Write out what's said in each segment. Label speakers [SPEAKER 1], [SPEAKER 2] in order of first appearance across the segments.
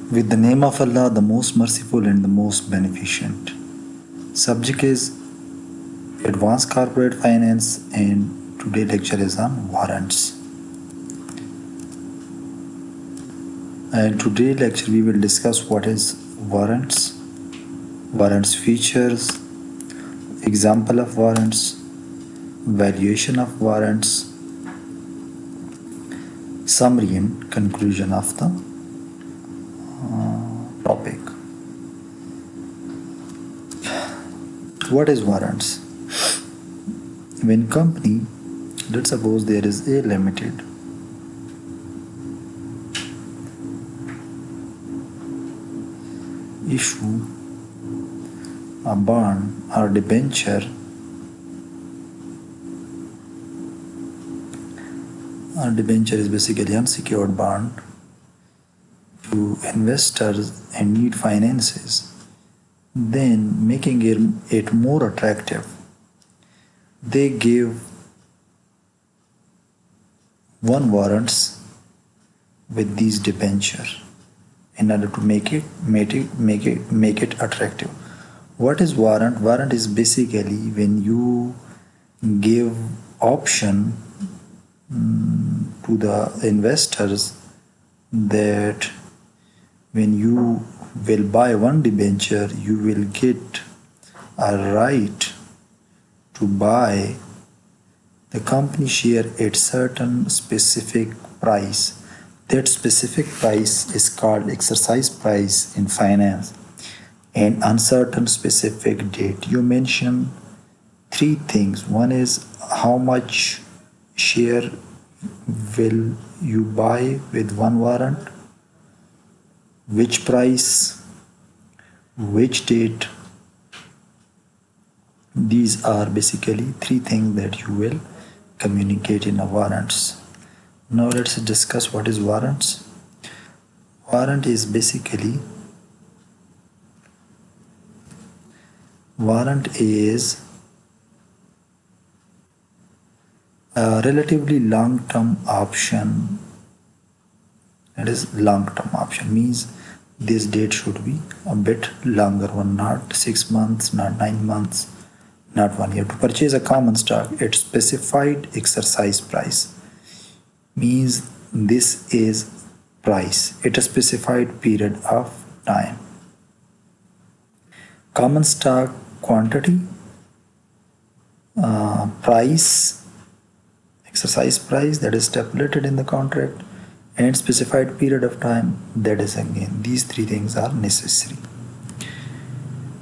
[SPEAKER 1] With the name of Allah, the most merciful and the most beneficent. Subject is Advanced Corporate Finance, and today's lecture is on warrants. And today's lecture we will discuss what is warrants, warrants features, example of warrants, valuation of warrants, summary and conclusion of the topic. What is warrants? When company, let's suppose there is a limited, issue a bond or debenture is basically unsecured bond to investors and need finances, then making it more attractive, they give one warrants with these debenture in order to make it attractive. What is warrant? Warrant is basically when you give option to the investors that when you will buy one debenture, you will get a right to buy the company share at certain specific price. That specific price is called exercise price in finance, and uncertain specific date. You mention three things. One is how much share will you buy with one warrant, which price, which date. These are basically three things that you will communicate in a warrants. Now let's discuss what is warrants. Warrant is basically a relatively long-term option. That is, long-term option means this date should be a bit longer one, not 6 months, not 9 months, not 1 year. To purchase a common stock at specified exercise price means this is price at a specified period of time. Common stock quantity, price, exercise price that is stipulated in the contract, and specified period of time, that is again, these three things are necessary.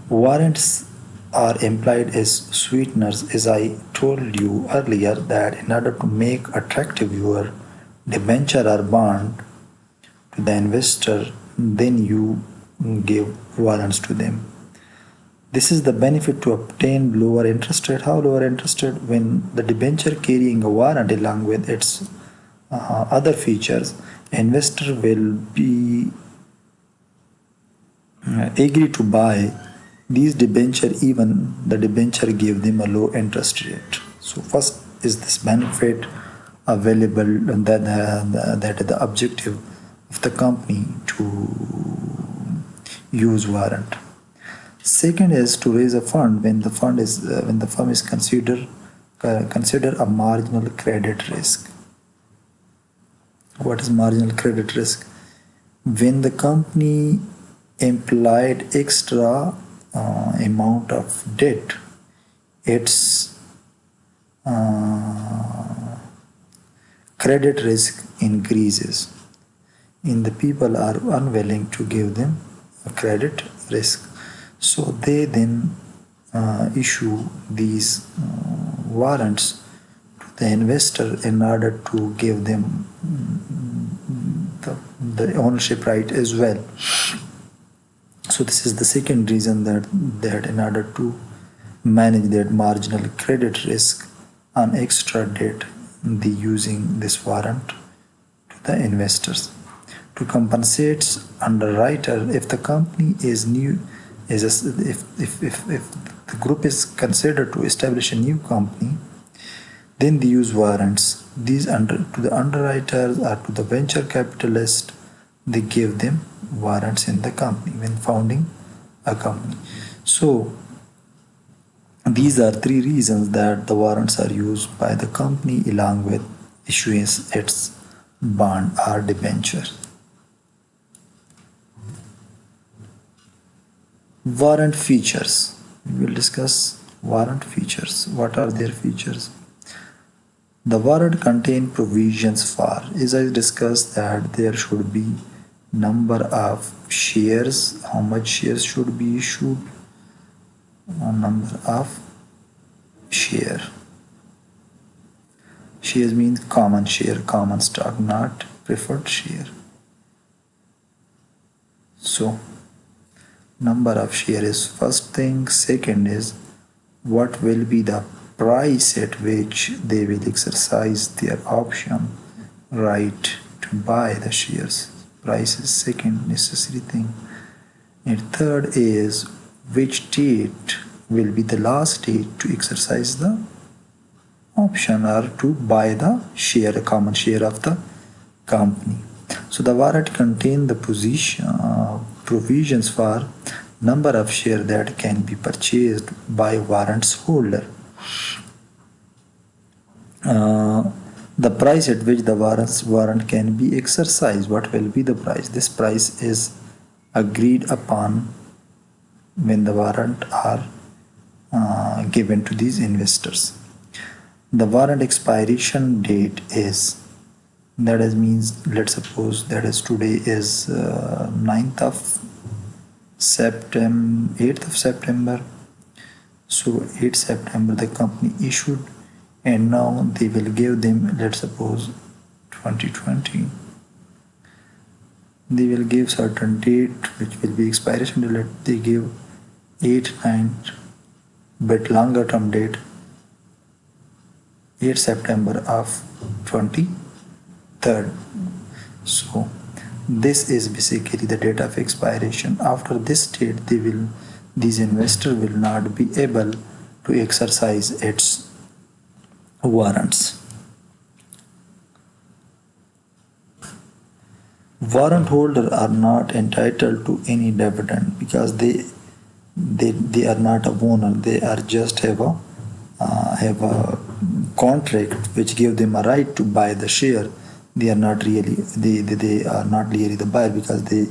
[SPEAKER 1] Warrants are implied as sweeteners, as I told you earlier, that in order to make attractive your debenture or bond to the investor, then you give warrants to them. This is the benefit to obtain lower interest rate. How lower interest rate? When the debenture carrying a warrant along with its other features, investor will be agree to buy these debenture even the debenture give them a low interest rate. So first is this benefit available, and that is the objective of the company to use warrant. Second is to raise a fund when the firm is consider a marginal credit risk. What is marginal credit risk? When the company implied extra amount of debt, its credit risk increases, and the people are unwilling to give them a credit risk. So they then issue these warrants to the investor in order to give them the ownership right as well. So this is the second reason that in order to manage that marginal credit risk on extra debt, they using this warrant to the investors. To compensate underwriter, if the company is new, if the group is considered to establish a new company, then they use warrants. These to the underwriters or to the venture capitalist, they give them warrants in the company when founding a company. So these are three reasons that the warrants are used by the company along with issuing its bond or debenture. Warrant features. We will discuss warrant features. What are their features? The warrant contain provisions for, as I discussed, that there should be number of shares, how much shares should be issued, number of share. Shares means common share, common stock, not preferred share. So number of share is first thing. Second is what will be the price at which they will exercise their option right to buy the shares. Price is second necessary thing. And third is which date will be the last date to exercise the option or to buy the share, common share of the company. So the warrant contain the provisions for number of shares that can be purchased by warrants holder. The price at which the warrant can be exercised. What will be the price? This price is agreed upon when the warrant are given to these investors. The warrant expiration date is, that is means, let's suppose that is today is 9th of September, 8th of September. So 8th September the company issued, and now they will give them, let's suppose 2020, they will give certain date which will be expiration date. They give 8, 9, bit longer term date, 8 September of 23rd. So this is basically the date of expiration. After this date, these investors will not be able to exercise its warrants. Warrant holders are not entitled to any dividend because they are not a owner. They are just have a contract which give them a right to buy the share. They are not really they are not really the buyer because they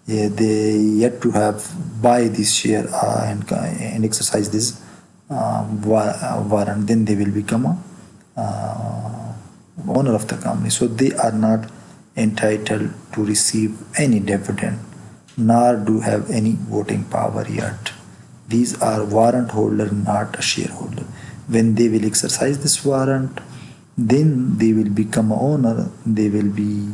[SPEAKER 1] yet to have buy this share and exercise this warrant. Then they will become a owner of the company. So they are not entitled to receive any dividend, nor do have any voting power yet. These are warrant holder, not a shareholder. When they will exercise this warrant, then they will become an owner. They will be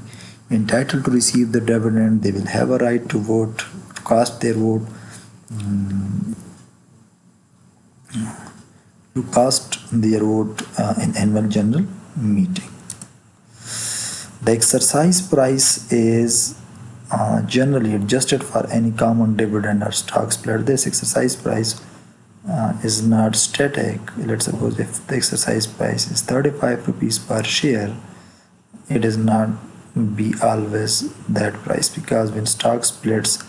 [SPEAKER 1] entitled to receive the dividend. They will have a right to vote, to cast their vote, to cast their vote in annual general meeting. The exercise price is generally adjusted for any common dividend or stock split. This exercise price is not static. Let's suppose if the exercise price is 35 rupees per share, it is not be always that price, because when stock splits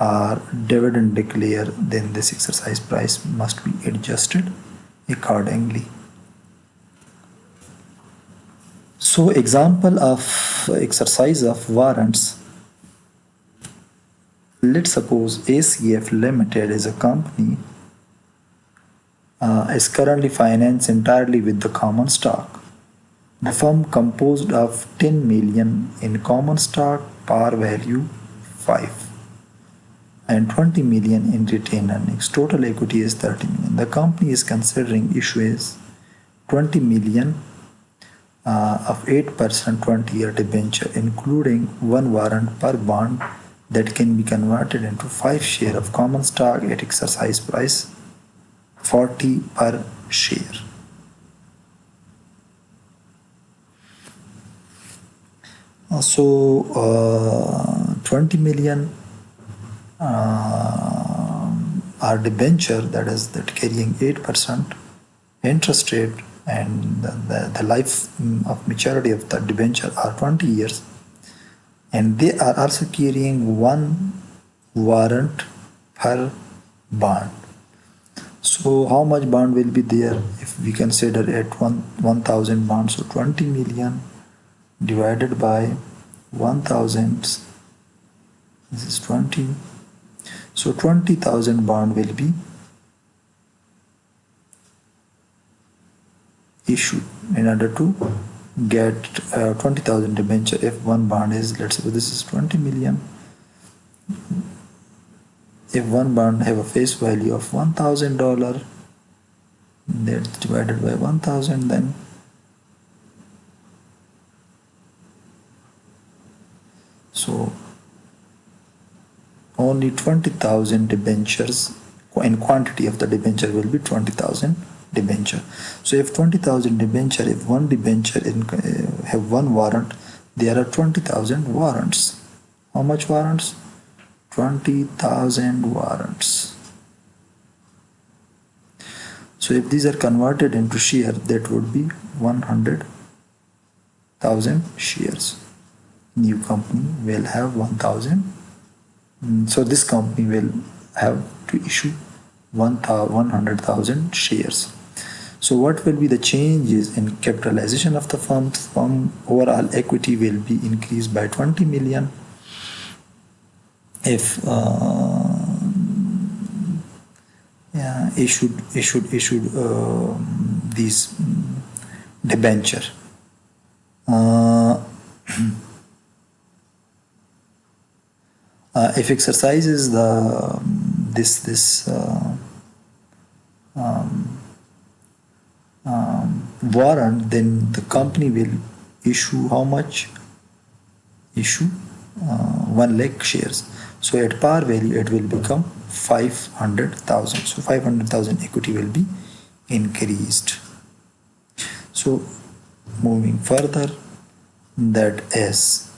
[SPEAKER 1] are dividend declared, then this exercise price must be adjusted accordingly. So example of exercise of warrants. Let's suppose ACF Limited is a company is currently financed entirely with the common stock. The firm composed of 10 million in common stock, par value 5, and 20 million in retained earnings. Total equity is 30 million. The company is considering issues 20 million of 8% 20-year debenture, including one warrant per bond that can be converted into 5 shares of common stock at exercise price 40 per share. So 20 million are debenture, that is that carrying 8% interest rate, and the life of maturity of the debenture are 20 years. and they are also carrying one warrant per bond. So how much bond will be there if we consider at 1000 bonds? So 20 million divided by 1000, this is 20. So 20,000 bond will be issued in order to get 20,000 debenture. If one bond is, let's say this is 20 million, if one bond have a face value of $1,000, that's divided by 1000, then so only 20,000 debentures, in quantity of the debenture will be 20,000 debenture. So if 20,000 debenture, if one debenture have one warrant, there are 20,000 warrants. How much warrants? 20,000 warrants. So if these are converted into share, that would be 100,000 shares. New company will have 1,000. So this company will have to issue 100,000 shares. So what will be the changes in capitalization of the firm? Firm overall equity will be increased by 20 million. If issued these debenture. If exercises the warrant, then the company will issue how much? Issue 1 lakh shares. So at par value it will become 500,000. So 500,000 equity will be increased. So moving further, that is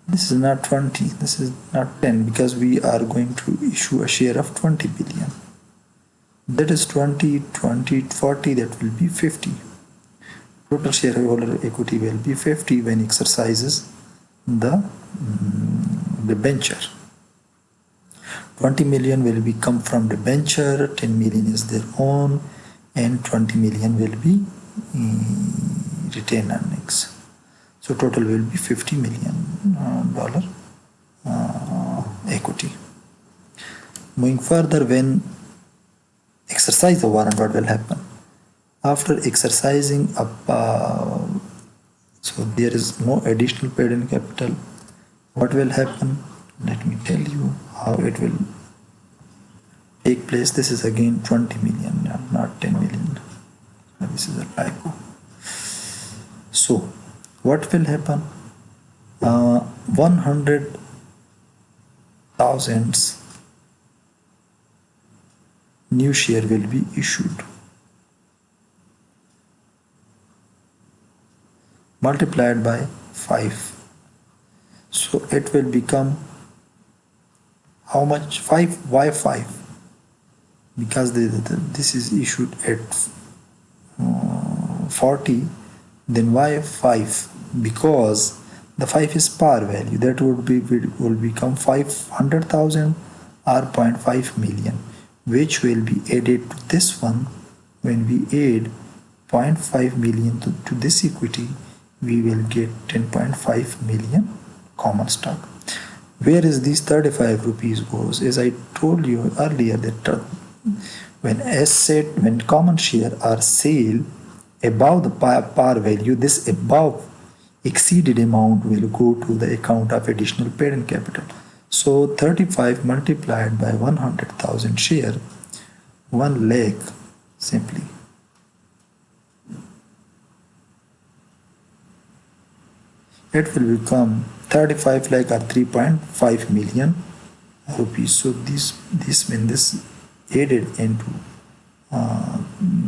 [SPEAKER 1] this is not 20, this is not 10, because we are going to issue a share of 20 billion. That is 20, 20, 40, that will be 50. Total shareholder equity will be 50 when exercises the debenture. 20 million will be come from debenture, 10 million is their own, and 20 million will be retained earnings. So total will be $50 million equity. Moving further, when exercise the warrant, what will happen? After exercising so there is no additional paid in capital. What will happen? Let me tell you how it will take place. This is again 20 million, not 10 million. This is a typo. So what will happen? 100,000 new share will be issued, multiplied by 5. So it will become how much? 5. Why 5? Because this is issued at 40, then why 5? Because the 5 is par value, that will become 500,000 or 0.5 million, which will be added to this one. When we add 0.5 million to this equity, we will get 10.5 million common stock. Where is these 35 rupees goes? As I told you earlier, that when common share are sale above the par value, this above exceeded amount will go to the account of additional paid in capital. So 35 multiplied by 100,000 share, 1 lakh simply. It will become 35 lakh or 3.5 million rupees. So this when this added into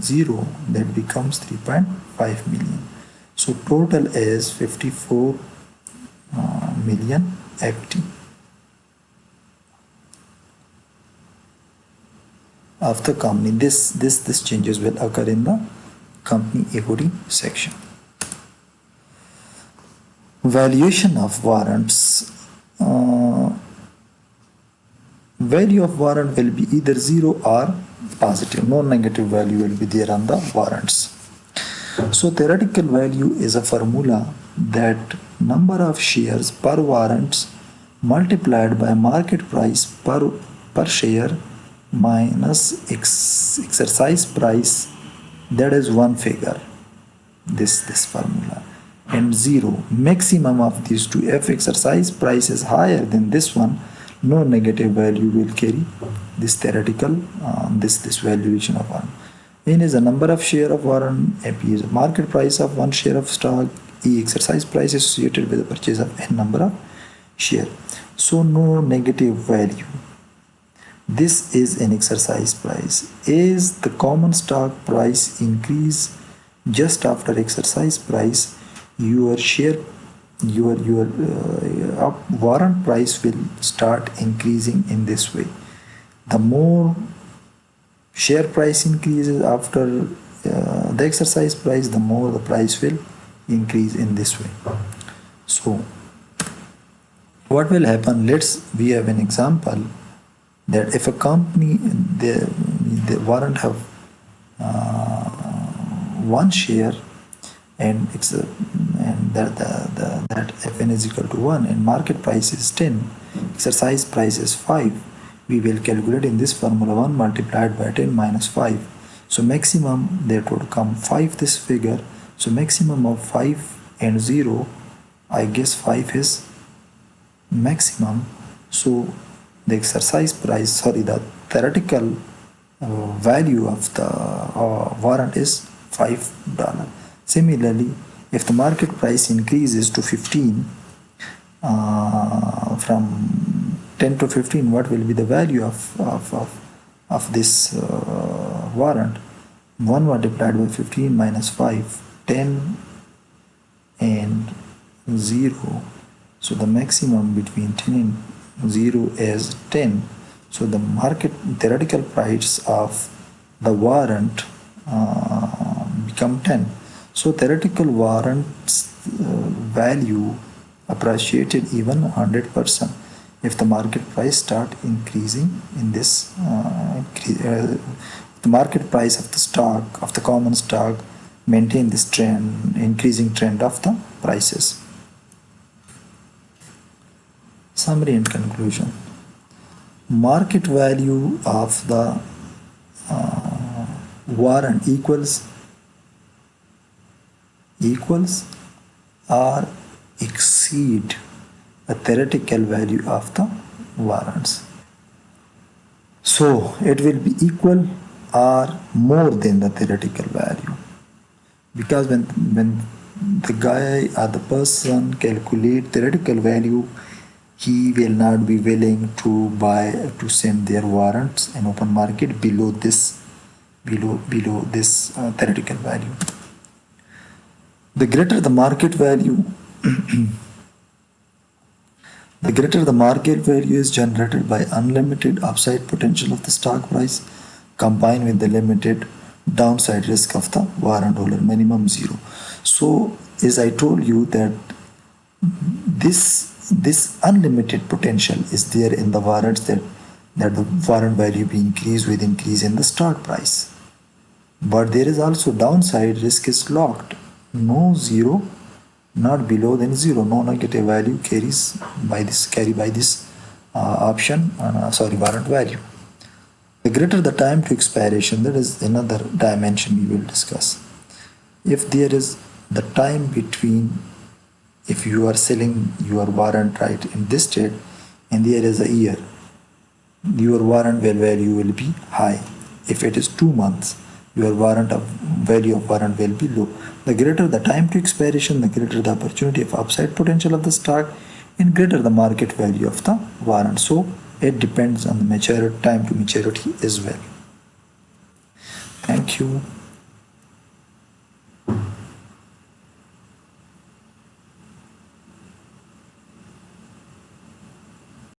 [SPEAKER 1] 0, that becomes 3.5 million. So total is 54 million equity of the company. This changes will occur in the company equity section. Valuation of warrants. Value of warrant will be either 0 or positive. No negative value will be there on the warrants. So theoretical value is a formula that number of shares per warrants multiplied by market price per share minus exercise price, that is one figure, this formula, and 0 maximum of these two. If exercise price is higher than this one, no negative value will carry this theoretical this valuation of one. N is the number of share of warrant, P is the market price of one share of stock, E exercise price associated with the purchase of n number of share. So no negative value. This is an exercise price. As the common stock price increase just after exercise price, your warrant price will start increasing in this way. The more share price increases after the exercise price, the more the price will increase in this way. So what will happen? We have an example that if a company, the warrant have one share, and that Fn is equal to 1 and market price is 10, exercise price is 5, we will calculate in this formula 1 multiplied by 10 minus 5. So maximum, that would come 5, this figure. So maximum of 5 and 0, I guess 5 is maximum. So the exercise price, the theoretical value of the warrant is $5. Similarly, if the market price increases to 15, from 10 to 15, what will be the value of this warrant? 1 multiplied by 15 minus 5, 10 and 0. So the maximum between 10 and 0 is 10. So the market theoretical price of the warrant become 10. So theoretical warrants value appreciated even 100% if the market price start increasing in this the market price of the stock, of the common stock, maintain this trend, increasing trend of the prices. Summary and conclusion. Market value of the warrant equals or exceed the theoretical value of the warrants. So it will be equal or more than the theoretical value, because when the guy or the person calculate theoretical value, he will not be willing to send their warrants in open market below this theoretical value. The greater the market value, the greater the market value is generated by unlimited upside potential of the stock price combined with the limited downside risk of the warrant holder, minimum 0. So as I told you that this unlimited potential is there in the warrants, that the warrant value be increased with increase in the stock price. But there is also downside risk is locked. No 0, not below than 0. No negative value carry by this option, warrant value. The greater the time to expiration, that is another dimension we will discuss. If there is the time between, if you are selling your warrant right in this date and there is a year, your warrant value will be high. If it is 2 months, your value of warrant will be low. The greater the time to expiration, the greater the opportunity of upside potential of the stock, and greater the market value of the warrant. So it depends on the time to maturity as well. Thank you.